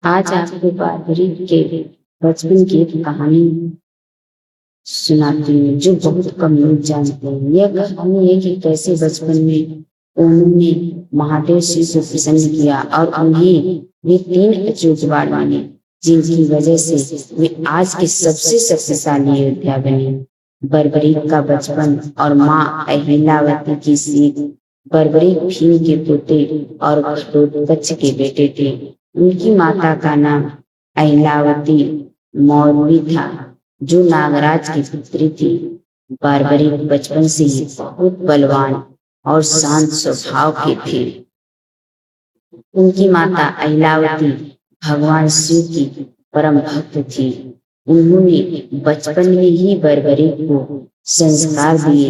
आज आपको बारबरी के बचपन की एक कहानी सुनाती हूँ जो बहुत कम लोग जानते हैं। यह कहानी है कि कैसे बचपन में उन्होंने महादेव शिव को प्रसन्न किया और उन्हें वे 3 अचूक बाण माने, जिनकी वजह से वे आज के सबसे शक्तिशाली योद्धा बने। बर्बरीक का बचपन और माँ अहिल्यावती की सीख। बर्बरीक भीम के पोते और घटोत्कच के बेटे थे। उनकी माता का नाम अहिल्यावती मौर्वी था, जो नागराज की पुत्री थी। बर्बरीक बचपन से ही बहुत बलवान और शांत स्वभाव के थे। उनकी माता अहिल्यावती भगवान शिव की परम भक्त थी। उन्होंने बचपन में ही बर्बरीक को संस्कार दिए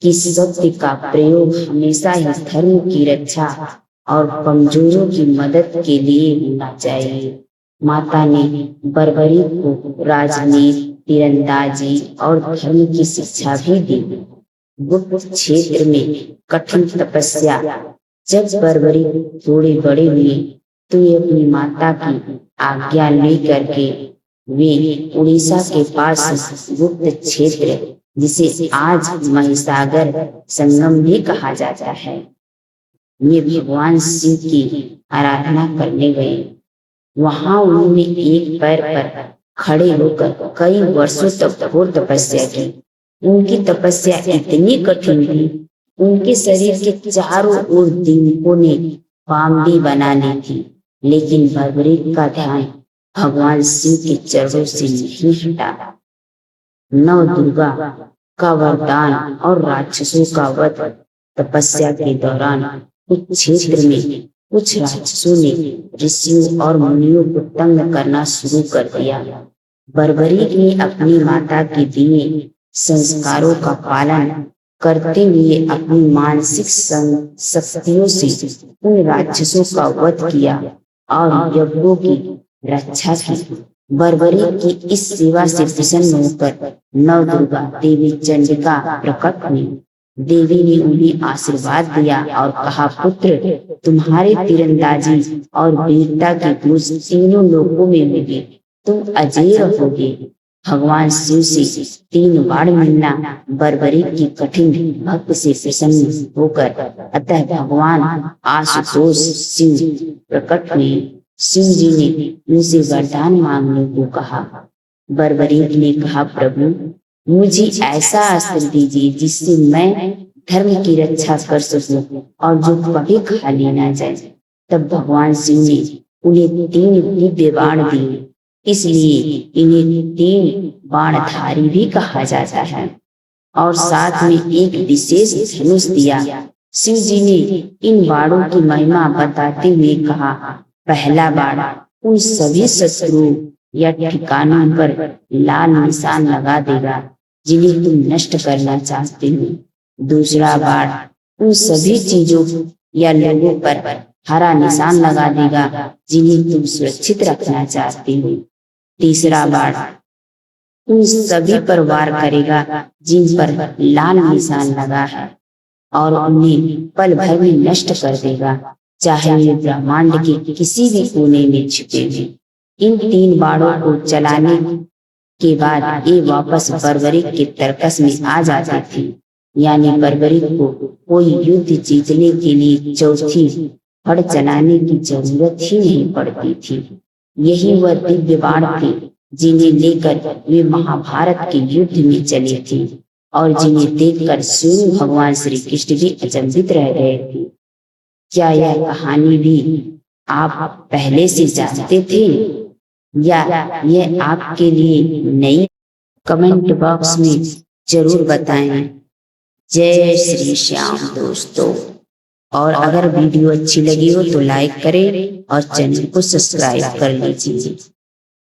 कि सत्य का प्रयोग हमेशा ही धर्म की रक्षा और कमजोरों की मदद के लिए होना चाहिए। माता ने बर्बरीक को राजनीति, तीरंदाजी और धर्म की शिक्षा भी दी। गुप्त क्षेत्र में कठिन तपस्या। जब बर्बरीक थोड़े बड़े हुए तो वे अपनी माता की आज्ञा लेकर के वे उड़ीसा के पास गुप्त क्षेत्र, जिसे आज महिसागर संगम भी कहा जाता है, वे भगवान शिव की आराधना करने गए। वहां उन्होंने एक पैर पर खड़े होकर कई वर्षों तक घोर तपस्या की। उनकी तपस्या इतनी कठिन थी, उनके शरीर के चारों ओर दीपकों ने पामडी बना ली थी, लेकिन बर्बरीक का ध्यान भगवान शिव के चरणों से नहीं हटा। नव दुर्गा का वरदान और राक्षसों का वध। तपस्या के दौरान कुछ क्षेत्र में कुछ राक्षसों ने ऋषियों और मुनियों को तंग करना शुरू कर दिया। बर्बरीक ने अपनी माता के दिए संस्कारों का पालन करते हुए अपनी मानसिक शक्तियों से उन राक्षसों का वध किया और यज्ञों की रक्षा की। बर्बरीक की इस सेवा से प्रसन्न होकर नवदुर्गा देवी चंडिका प्रकट हुई। देवी ने उन्हें आशीर्वाद दिया और कहा, पुत्र, तुम्हारे तीरंदाजी और वीरता के गुण तीनों लोकों में मिले, तुम अजय रहोगे। भगवान शिव से 3 बाण मिलना बर्बरीक की कठिन भक्त से प्रसन्न होकर अतः भगवान आशुतोष शिव प्रकट हुए। शिव जी ने उनसे वरदान मांगने को कहा। बर्बरीक ने कहा, प्रभु, मुझे ऐसा अस्त्र दीजिए जिससे मैं धर्म की रक्षा कर सकूं और जो कभी खाली ना जाए। तब भगवान शिव ने उन्हें 3 दिव्य बाण दिए, इसलिए इन्हें 3 बाणधारी भी कहा जाता है, और साथ में एक विशेष धनुष दिया। शिव जी ने इन बाणों की महिमा बताते हुए कहा, पहला बाण उन सभी शत्रुओं या ठिकानों पर लाल निशान लगा देगा जिन्हें तुम नष्ट करना चाहते हो। दूसरा बाण उन सभी चीजों या लोगों पर हरा निशान लगा देगा जिन्हें तुम सुरक्षित रखना चाहते हो। तीसरा बाण उन सभी पर वार करेगा जिन पर लाल निशान लगा है और उन्हें पल भर में नष्ट कर देगा, चाहे वे ब्रह्मांड के किसी भी कोने में छिपे हुए। इन 3 बाणों को चलाने के बाद ये वापस बर्बरीक के तर्कस में आ जाती थी, यानी बर्बरीक को कोई युद्ध जीतने के लिए चौथी फड़ चलाने की जरूरत ही नहीं पड़ती थी। यही वह दिव्य बाण थे जिन्हें लेकर वे महाभारत के युद्ध में चले थे और जिन्हें देखकर स्वयं भगवान श्री कृष्ण भी अचंभित रह गए थे। क्या यह कहानी भी आप पहले से जानते थे या यह आपके लिए नई? कमेंट बॉक्स में जरूर बताएं। जय श्री श्याम दोस्तों। और अगर वीडियो अच्छी लगी हो तो लाइक करें और चैनल को सब्सक्राइब कर लीजिए।